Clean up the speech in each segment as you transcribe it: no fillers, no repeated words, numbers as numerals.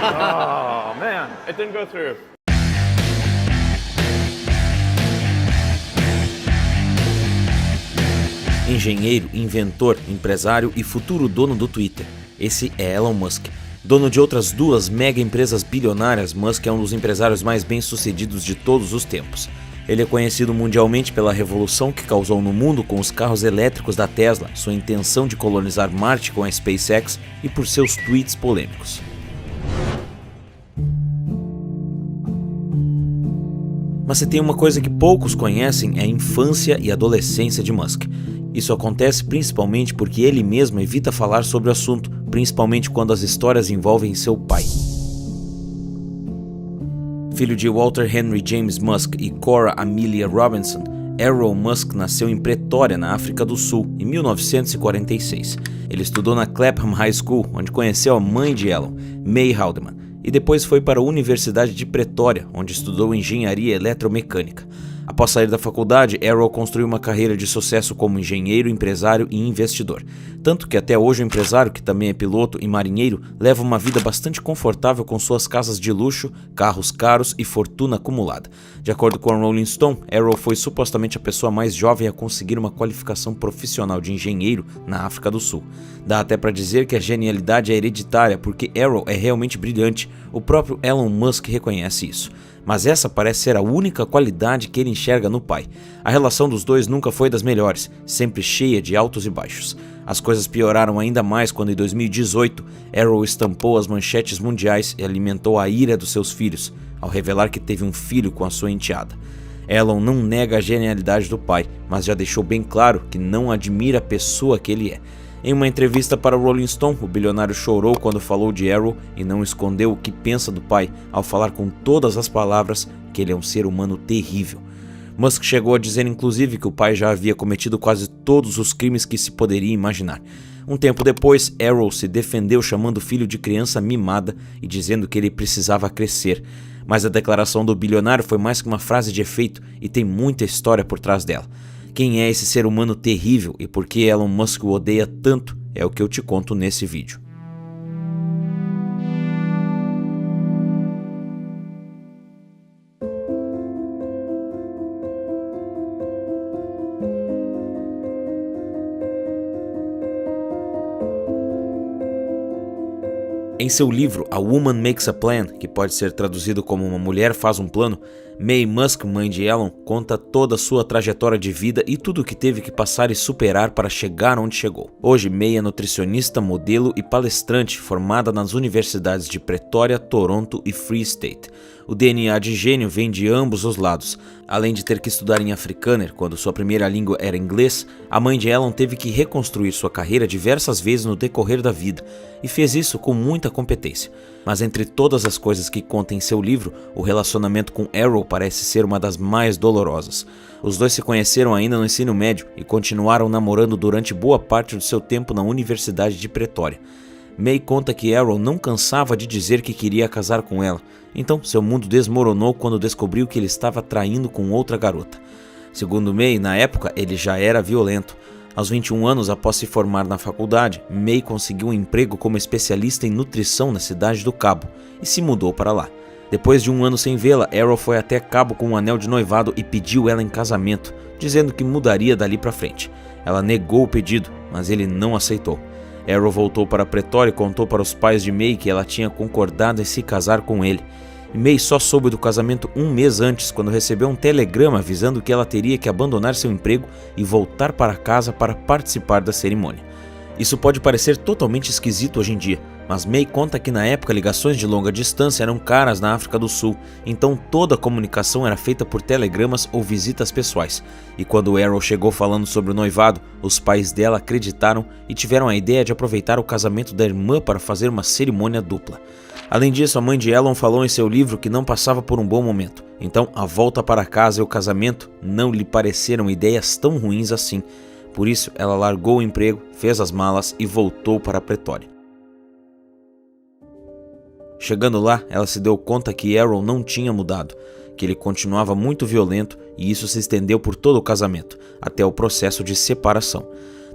Oh, man, it didn't go through. Engenheiro, inventor, empresário e futuro dono do Twitter. Esse é Elon Musk. Dono de outras duas mega empresas bilionárias, Musk é um dos empresários mais bem-sucedidos de todos os tempos. Ele é conhecido mundialmente pela revolução que causou no mundo com os carros elétricos da Tesla, sua intenção de colonizar Marte com a SpaceX e por seus tweets polêmicos. Mas se tem uma coisa que poucos conhecem é a infância e adolescência de Musk. Isso acontece principalmente porque ele mesmo evita falar sobre o assunto, principalmente quando as histórias envolvem seu pai. Filho de Walter Henry James Musk e Cora Amelia Robinson, Errol Musk nasceu em Pretória, na África do Sul, em 1946. Ele estudou na Clapham High School, onde conheceu a mãe de Elon, May Haldeman, e depois foi para a Universidade de Pretória, onde estudou engenharia eletromecânica. Após sair da faculdade, Errol construiu uma carreira de sucesso como engenheiro, empresário e investidor. Tanto que até hoje o empresário, que também é piloto e marinheiro, leva uma vida bastante confortável com suas casas de luxo, carros caros e fortuna acumulada. De acordo com a Rolling Stone, Errol foi supostamente a pessoa mais jovem a conseguir uma qualificação profissional de engenheiro na África do Sul. Dá até para dizer que a genialidade é hereditária, porque Errol é realmente brilhante. O próprio Elon Musk reconhece isso. Mas essa parece ser a única qualidade que ele enxerga no pai. A relação dos dois nunca foi das melhores, sempre cheia de altos e baixos. As coisas pioraram ainda mais quando em 2018, Errol estampou as manchetes mundiais e alimentou a ira dos seus filhos, ao revelar que teve um filho com a sua enteada. Elon não nega a genialidade do pai, mas já deixou bem claro que não admira a pessoa que ele é. Em uma entrevista para o Rolling Stone, o bilionário chorou quando falou de Errol e não escondeu o que pensa do pai, ao falar com todas as palavras que ele é um ser humano terrível. Musk chegou a dizer inclusive que o pai já havia cometido quase todos os crimes que se poderia imaginar. Um tempo depois, Errol se defendeu chamando o filho de criança mimada e dizendo que ele precisava crescer. Mas a declaração do bilionário foi mais que uma frase de efeito e tem muita história por trás dela. Quem é esse ser humano terrível e por que Elon Musk o odeia tanto é o que eu te conto nesse vídeo. Em seu livro A Woman Makes a Plan, que pode ser traduzido como Uma Mulher Faz um Plano, May Musk, mãe de Elon, conta toda a sua trajetória de vida e tudo o que teve que passar e superar para chegar onde chegou. Hoje, May é nutricionista, modelo e palestrante formada nas universidades de Pretória, Toronto e Free State. O DNA de gênio vem de ambos os lados. Além de ter que estudar em Afrikaner, quando sua primeira língua era inglês, a mãe de Elon teve que reconstruir sua carreira diversas vezes no decorrer da vida, e fez isso com muita competência. Mas entre todas as coisas que conta em seu livro, o relacionamento com Errol parece ser uma das mais dolorosas. Os dois se conheceram ainda no ensino médio e continuaram namorando durante boa parte do seu tempo na Universidade de Pretória. May conta que Errol não cansava de dizer que queria casar com ela, então seu mundo desmoronou quando descobriu que ele estava traindo com outra garota. Segundo May, na época ele já era violento. Aos 21 anos, após se formar na faculdade, May conseguiu um emprego como especialista em nutrição na cidade do Cabo e se mudou para lá. Depois de um ano sem vê-la, Errol foi até Cabo com um anel de noivado e pediu ela em casamento, dizendo que mudaria dali para frente. Ela negou o pedido, mas ele não aceitou. Errol voltou para Pretória e contou para os pais de May que ela tinha concordado em se casar com ele. E May só soube do casamento um mês antes, quando recebeu um telegrama avisando que ela teria que abandonar seu emprego e voltar para casa para participar da cerimônia. Isso pode parecer totalmente esquisito hoje em dia, mas May conta que na época ligações de longa distância eram caras na África do Sul, então toda a comunicação era feita por telegramas ou visitas pessoais. E quando Errol chegou falando sobre o noivado, os pais dela acreditaram e tiveram a ideia de aproveitar o casamento da irmã para fazer uma cerimônia dupla. Além disso, a mãe de Elon falou em seu livro que não passava por um bom momento, então a volta para casa e o casamento não lhe pareceram ideias tão ruins assim. Por isso, ela largou o emprego, fez as malas e voltou para Pretória. Chegando lá, ela se deu conta que Errol não tinha mudado, que ele continuava muito violento e isso se estendeu por todo o casamento, até o processo de separação.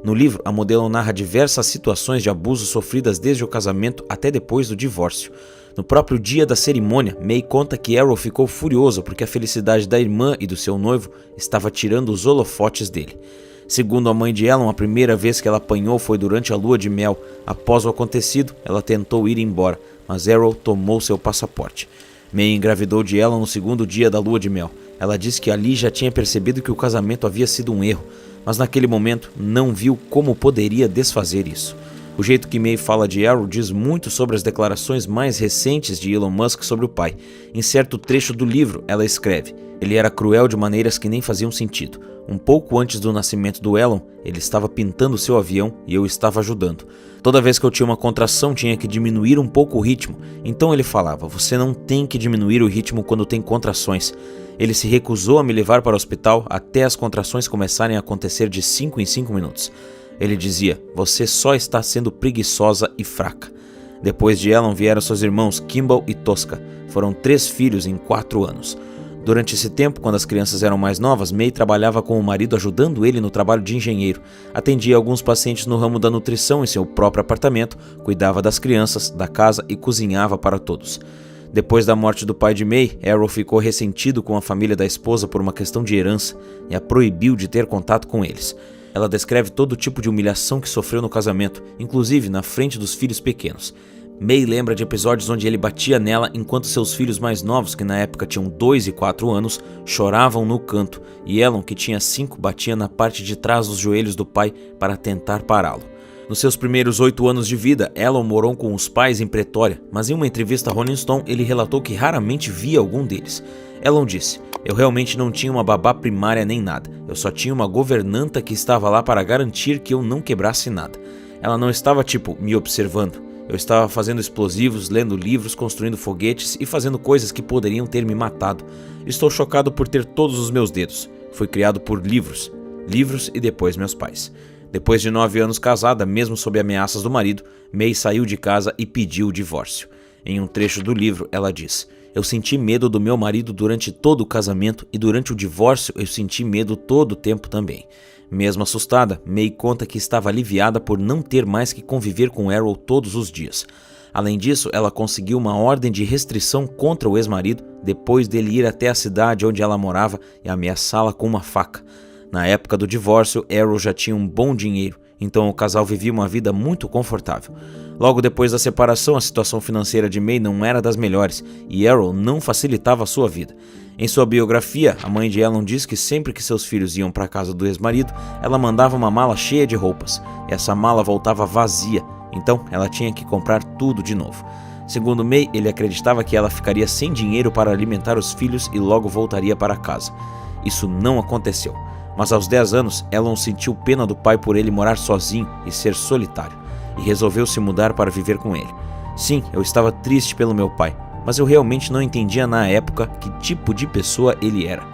No livro, a modelo narra diversas situações de abuso sofridas desde o casamento até depois do divórcio. No próprio dia da cerimônia, May conta que Errol ficou furioso porque a felicidade da irmã e do seu noivo estava tirando os holofotes dele. Segundo a mãe de Ellen, a primeira vez que ela apanhou foi durante a lua de mel. Após o acontecido, ela tentou ir embora, mas Errol tomou seu passaporte. May engravidou de Ellen no segundo dia da lua de mel. Ela disse que ali já tinha percebido que o casamento havia sido um erro, mas naquele momento não viu como poderia desfazer isso. O jeito que May fala de Errol diz muito sobre as declarações mais recentes de Elon Musk sobre o pai. Em certo trecho do livro, ela escreve: "Ele era cruel de maneiras que nem faziam sentido. Um pouco antes do nascimento do Elon, ele estava pintando seu avião e eu estava ajudando. Toda vez que eu tinha uma contração, tinha que diminuir um pouco o ritmo. Então ele falava: você não tem que diminuir o ritmo quando tem contrações. Ele se recusou a me levar para o hospital até as contrações começarem a acontecer de 5 em 5 minutos. Ele dizia: você só está sendo preguiçosa e fraca." Depois de Elon vieram seus irmãos Kimball e Tosca. Foram 3 filhos em 4 anos. Durante esse tempo, quando as crianças eram mais novas, May trabalhava com o marido ajudando ele no trabalho de engenheiro. Atendia alguns pacientes no ramo da nutrição em seu próprio apartamento, cuidava das crianças, da casa e cozinhava para todos. Depois da morte do pai de May, Errol ficou ressentido com a família da esposa por uma questão de herança e a proibiu de ter contato com eles. Ela descreve todo tipo de humilhação que sofreu no casamento, inclusive na frente dos filhos pequenos. May lembra de episódios onde ele batia nela enquanto seus filhos mais novos, que na época tinham 2 e 4 anos, choravam no canto, e Elon, que tinha 5, batia na parte de trás dos joelhos do pai para tentar pará-lo. Nos seus primeiros 8 anos de vida, Elon morou com os pais em Pretória, mas em uma entrevista a Rolling Stone ele relatou que raramente via algum deles. Elon disse: "Eu realmente não tinha uma babá primária nem nada, eu só tinha uma governanta que estava lá para garantir que eu não quebrasse nada. Ela não estava me observando. Eu estava fazendo explosivos, lendo livros, construindo foguetes e fazendo coisas que poderiam ter me matado. Estou chocado por ter todos os meus dedos. Fui criado por livros e depois meus pais." Depois de 9 anos casada, mesmo sob ameaças do marido, May saiu de casa e pediu o divórcio. Em um trecho do livro, ela diz: "Eu senti medo do meu marido durante todo o casamento e durante o divórcio eu senti medo todo o tempo também." Mesmo assustada, May conta que estava aliviada por não ter mais que conviver com Errol todos os dias. Além disso, ela conseguiu uma ordem de restrição contra o ex-marido depois dele ir até a cidade onde ela morava e ameaçá-la com uma faca. Na época do divórcio, Errol já tinha um bom dinheiro, então o casal vivia uma vida muito confortável. Logo depois da separação, a situação financeira de May não era das melhores e Errol não facilitava a sua vida. Em sua biografia, a mãe de Elon diz que sempre que seus filhos iam para a casa do ex-marido, ela mandava uma mala cheia de roupas. Essa mala voltava vazia, então ela tinha que comprar tudo de novo. Segundo May, ele acreditava que ela ficaria sem dinheiro para alimentar os filhos e logo voltaria para casa. Isso não aconteceu. Mas aos 10 anos, Elon sentiu pena do pai por ele morar sozinho e ser solitário, e resolveu se mudar para viver com ele. "Sim, eu estava triste pelo meu pai, mas eu realmente não entendia na época que tipo de pessoa ele era.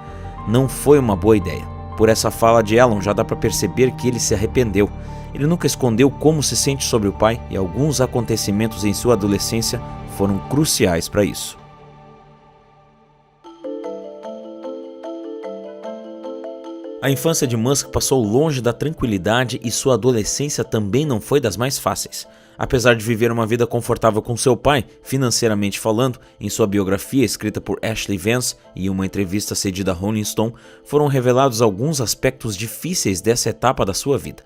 Não foi uma boa ideia." Por essa fala de Elon já dá para perceber que ele se arrependeu. Ele nunca escondeu como se sente sobre o pai e alguns acontecimentos em sua adolescência foram cruciais para isso. A infância de Musk passou longe da tranquilidade e sua adolescência também não foi das mais fáceis. Apesar de viver uma vida confortável com seu pai, financeiramente falando, em sua biografia escrita por Ashley Vance e uma entrevista cedida a Rolling Stone, foram revelados alguns aspectos difíceis dessa etapa da sua vida.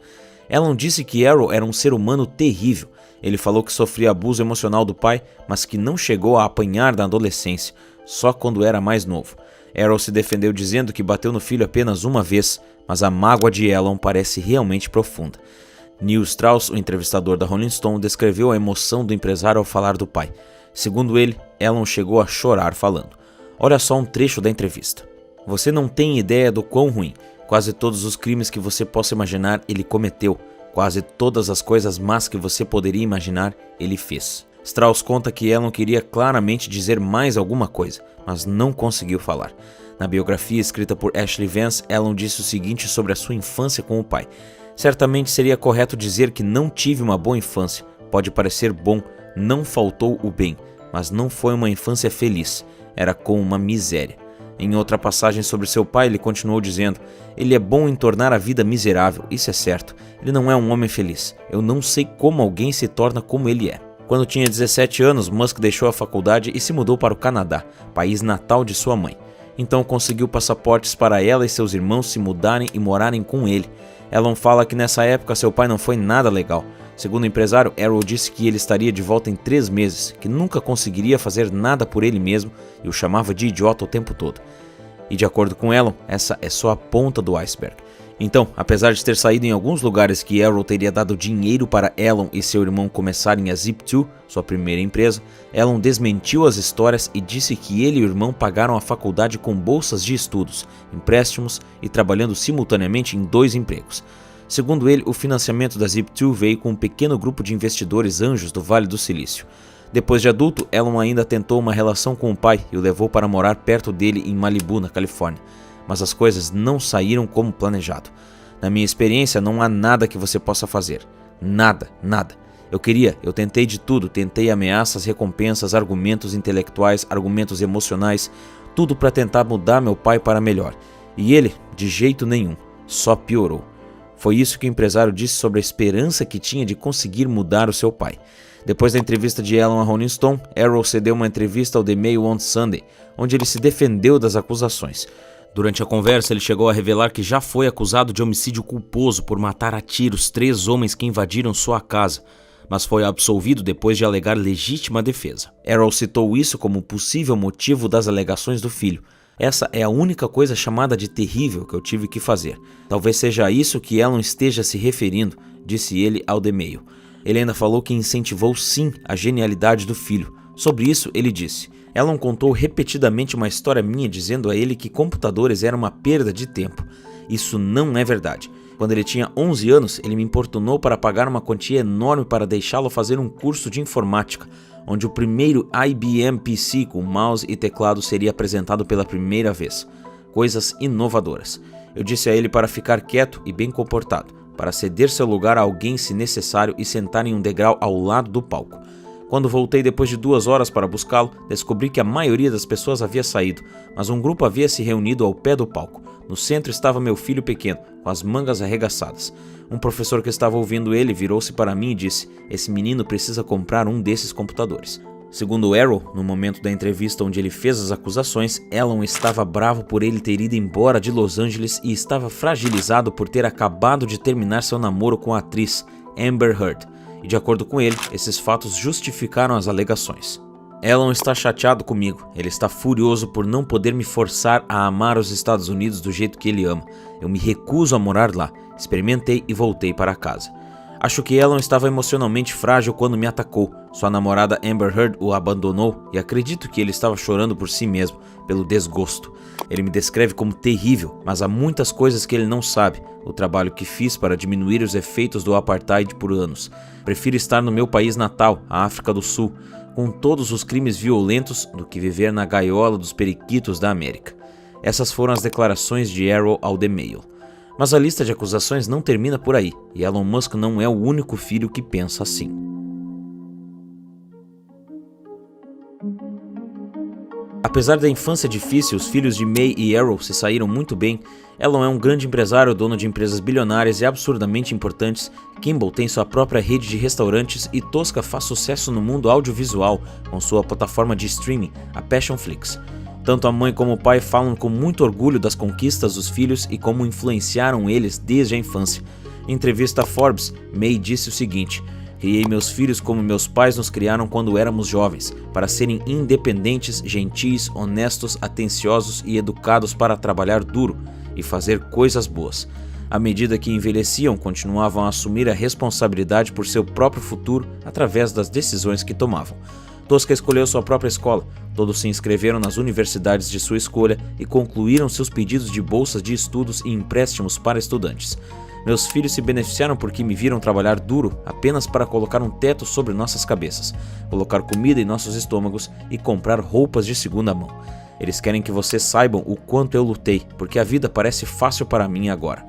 Elon disse que Errol era um ser humano terrível. Ele falou que sofria abuso emocional do pai, mas que não chegou a apanhar na adolescência, só quando era mais novo. Errol se defendeu dizendo que bateu no filho apenas uma vez, mas a mágoa de Elon parece realmente profunda. Neil Strauss, o entrevistador da Rolling Stone, descreveu a emoção do empresário ao falar do pai. Segundo ele, Elon chegou a chorar falando. Olha só um trecho da entrevista. "Você não tem ideia do quão ruim. Quase todos os crimes que você possa imaginar, ele cometeu. Quase todas as coisas más que você poderia imaginar, ele fez." Strauss conta que Elon queria claramente dizer mais alguma coisa, mas não conseguiu falar. Na biografia escrita por Ashley Vance, Elon disse o seguinte sobre a sua infância com o pai. "Certamente seria correto dizer que não tive uma boa infância. Pode parecer bom, não faltou o bem, mas não foi uma infância feliz. Era com uma miséria." Em outra passagem sobre seu pai, ele continuou dizendo: "Ele é bom em tornar a vida miserável, isso é certo. Ele não é um homem feliz. Eu não sei como alguém se torna como ele é." Quando tinha 17 anos, Musk deixou a faculdade e se mudou para o Canadá, país natal de sua mãe. Então conseguiu passaportes para ela e seus irmãos se mudarem e morarem com ele. Elon fala que nessa época seu pai não foi nada legal. Segundo o empresário, Errol disse que ele estaria de volta em 3 meses, que nunca conseguiria fazer nada por ele mesmo e o chamava de idiota o tempo todo. E de acordo com Elon, essa é só a ponta do iceberg. Então, apesar de ter saído em alguns lugares que Errol teria dado dinheiro para Elon e seu irmão começarem a Zip2, sua primeira empresa, Elon desmentiu as histórias e disse que ele e o irmão pagaram a faculdade com bolsas de estudos, empréstimos e trabalhando simultaneamente em 2 empregos. Segundo ele, o financiamento da Zip2 veio com um pequeno grupo de investidores anjos do Vale do Silício. Depois de adulto, Elon ainda tentou uma relação com o pai e o levou para morar perto dele em Malibu, na Califórnia. Mas as coisas não saíram como planejado. Na minha experiência, não há nada que você possa fazer. Nada, nada. Eu tentei de tudo, tentei ameaças, recompensas, argumentos intelectuais, argumentos emocionais, tudo para tentar mudar meu pai para melhor. E ele, de jeito nenhum, só piorou. Foi isso que o empresário disse sobre a esperança que tinha de conseguir mudar o seu pai. Depois da entrevista de Elon a Rolling Stone, Errol cedeu uma entrevista ao The Mail on Sunday, onde ele se defendeu das acusações. Durante a conversa, ele chegou a revelar que já foi acusado de homicídio culposo por matar a tiros 3 homens que invadiram sua casa, mas foi absolvido depois de alegar legítima defesa. Errol citou isso como possível motivo das alegações do filho. Essa é a única coisa chamada de terrível que eu tive que fazer. Talvez seja a isso que Elon esteja se referindo, disse ele ao The Mail. Ele ainda falou que incentivou sim a genialidade do filho. Sobre isso, ele disse: Elon contou repetidamente uma história minha dizendo a ele que computadores eram uma perda de tempo. Isso não é verdade. Quando ele tinha 11 anos, ele me importunou para pagar uma quantia enorme para deixá-lo fazer um curso de informática, onde o primeiro IBM PC com mouse e teclado seria apresentado pela primeira vez. Coisas inovadoras. Eu disse a ele para ficar quieto e bem comportado, para ceder seu lugar a alguém se necessário e sentar em um degrau ao lado do palco. Quando voltei depois de 2 horas para buscá-lo, descobri que a maioria das pessoas havia saído, mas um grupo havia se reunido ao pé do palco. No centro estava meu filho pequeno, com as mangas arregaçadas. Um professor que estava ouvindo ele virou-se para mim e disse: esse menino precisa comprar um desses computadores. Segundo Errol, no momento da entrevista onde ele fez as acusações, Elon estava bravo por ele ter ido embora de Los Angeles e estava fragilizado por ter acabado de terminar seu namoro com a atriz Amber Heard. E de acordo com ele, esses fatos justificaram as alegações. Elon está chateado comigo, ele está furioso por não poder me forçar a amar os Estados Unidos do jeito que ele ama. Eu me recuso a morar lá, experimentei e voltei para casa. Acho que Elon estava emocionalmente frágil quando me atacou. Sua namorada Amber Heard o abandonou e acredito que ele estava chorando por si mesmo, pelo desgosto. Ele me descreve como terrível, mas há muitas coisas que ele não sabe. O trabalho que fiz para diminuir os efeitos do apartheid por anos. Prefiro estar no meu país natal, a África do Sul, com todos os crimes violentos, do que viver na gaiola dos periquitos da América. Essas foram as declarações de Errol ao The Mail. Mas a lista de acusações não termina por aí, e Elon Musk não é o único filho que pensa assim. Apesar da infância difícil, os filhos de May e Errol se saíram muito bem. Elon é um grande empresário, dono de empresas bilionárias e absurdamente importantes. Kimball tem sua própria rede de restaurantes e Tosca faz sucesso no mundo audiovisual com sua plataforma de streaming, a Passionflix. Tanto a mãe como o pai falam com muito orgulho das conquistas dos filhos e como influenciaram eles desde a infância. Em entrevista a Forbes, May disse o seguinte: criei meus filhos como meus pais nos criaram quando éramos jovens, para serem independentes, gentis, honestos, atenciosos e educados para trabalhar duro e fazer coisas boas. À medida que envelheciam, continuavam a assumir a responsabilidade por seu próprio futuro através das decisões que tomavam. Tosca escolheu sua própria escola, todos se inscreveram nas universidades de sua escolha e concluíram seus pedidos de bolsas de estudos e empréstimos para estudantes. Meus filhos se beneficiaram porque me viram trabalhar duro apenas para colocar um teto sobre nossas cabeças, colocar comida em nossos estômagos e comprar roupas de segunda mão. Eles querem que vocês saibam o quanto eu lutei, porque a vida parece fácil para mim agora.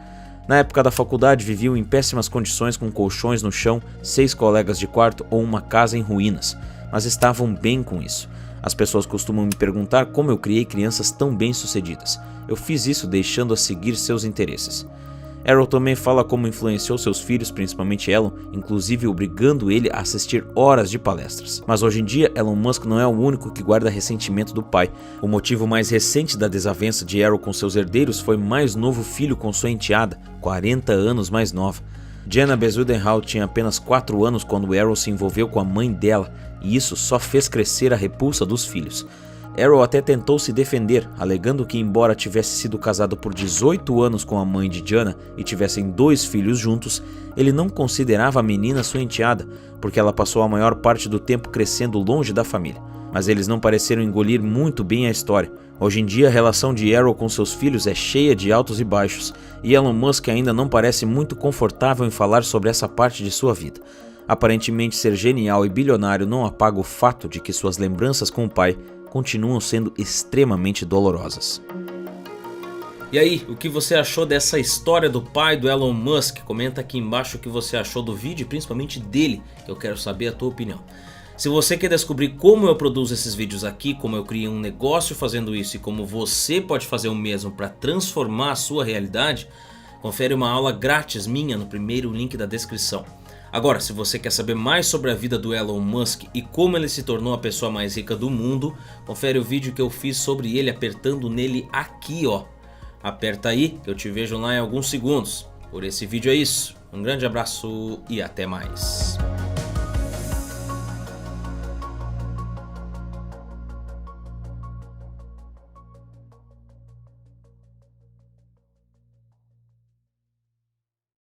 Na época da faculdade viviam em péssimas condições com colchões no chão, 6 colegas de quarto ou uma casa em ruínas, mas estavam bem com isso. As pessoas costumam me perguntar como eu criei crianças tão bem-sucedidas. Eu fiz isso deixando-as seguir seus interesses. Errol também fala como influenciou seus filhos, principalmente Elon, inclusive obrigando ele a assistir horas de palestras. Mas hoje em dia, Elon Musk não é o único que guarda ressentimento do pai. O motivo mais recente da desavença de Errol com seus herdeiros foi mais novo filho com sua enteada, 40 anos mais nova. Jenna Bezuidenhout tinha apenas 4 anos quando Errol se envolveu com a mãe dela, e isso só fez crescer a repulsa dos filhos. Errol até tentou se defender, alegando que embora tivesse sido casado por 18 anos com a mãe de Jenna e tivessem 2 filhos juntos, ele não considerava a menina sua enteada, porque ela passou a maior parte do tempo crescendo longe da família. Mas eles não pareceram engolir muito bem a história. Hoje em dia a relação de Errol com seus filhos é cheia de altos e baixos, e Elon Musk ainda não parece muito confortável em falar sobre essa parte de sua vida. Aparentemente ser genial e bilionário não apaga o fato de que suas lembranças com o pai continuam sendo extremamente dolorosas. E aí, o que você achou dessa história do pai do Elon Musk? Comenta aqui embaixo o que você achou do vídeo, principalmente dele, que eu quero saber a tua opinião. Se você quer descobrir como eu produzo esses vídeos aqui, como eu criei um negócio fazendo isso e como você pode fazer o mesmo para transformar a sua realidade, confere uma aula grátis minha no primeiro link da descrição. Agora, se você quer saber mais sobre a vida do Elon Musk e como ele se tornou a pessoa mais rica do mundo, confere o vídeo que eu fiz sobre ele apertando nele aqui, ó. Aperta aí que eu te vejo lá em alguns segundos. Por esse vídeo é isso. Um grande abraço e até mais.